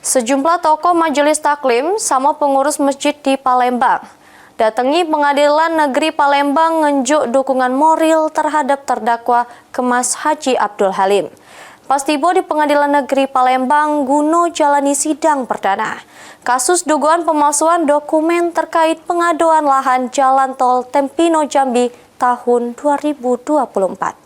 Sejumlah tokoh majelis taklim sama pengurus masjid di Palembang datangi Pengadilan Negeri Palembang ngenjuk dukungan moral terhadap terdakwa Kemas Haji Abdul Halim. Pas tiba di Pengadilan Negeri Palembang guna jalani sidang perdana kasus dugaan pemalsuan dokumen terkait pengaduan lahan jalan tol Tempino Jambi tahun 2024.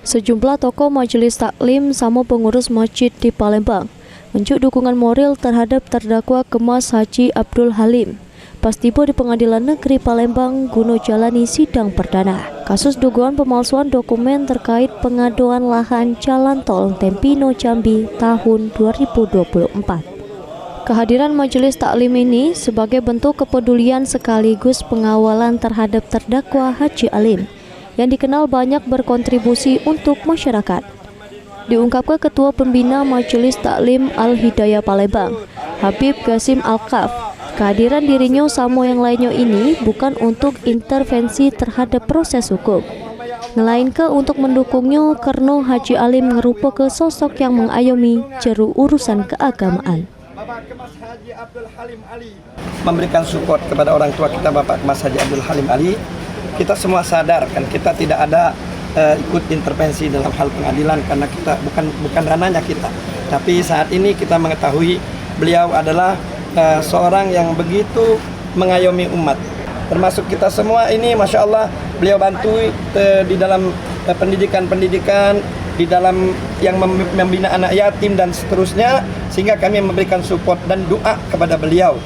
Sejumlah tokoh majelis taklim sama pengurus masjid di Palembang menunjuk dukungan moral terhadap terdakwa Kemas Haji Abdul Halim pas tiba di Pengadilan Negeri Palembang guna jalani sidang perdana kasus dugaan pemalsuan dokumen terkait pengaduan lahan jalan tol Tempino Jambi tahun 2024. Kehadiran majelis taklim ini sebagai bentuk kepedulian sekaligus pengawalan terhadap terdakwa Haji Halim yang dikenal banyak berkontribusi untuk masyarakat. Diungkapkan Ketua Pembina Majelis Taklim Al-Hidayah Palembang, Habib Qasim Al-Kaf, kehadiran dirinya sama yang lainnya ini bukan untuk intervensi terhadap proses hukum, melainkan untuk mendukungnya karena Haji Halim merupakan sosok yang mengayomi jeru urusan keagamaan. Kemas Haji Abdul Halim Ali memberikan support kepada orang tua kita Bapak Kemas Haji Abdul Halim Ali. Kita semua sadar kan kita tidak ada ikut intervensi dalam hal pengadilan karena kita bukan ranahnya kita. Tapi saat ini kita mengetahui beliau adalah seorang yang begitu mengayomi umat. Termasuk kita semua ini, masya Allah, beliau bantu di dalam pendidikan, di dalam yang membina anak yatim dan seterusnya, sehingga kami memberikan support dan doa kepada beliau.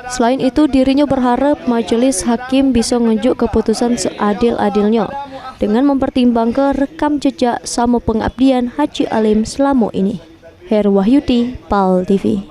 Selain itu, dirinya berharap majelis hakim bisa ngejuk keputusan seadil-adilnya dengan mempertimbangkan rekam jejak sama pengabdian Haji Halim selama ini. Her Wahyudi, PAL TV.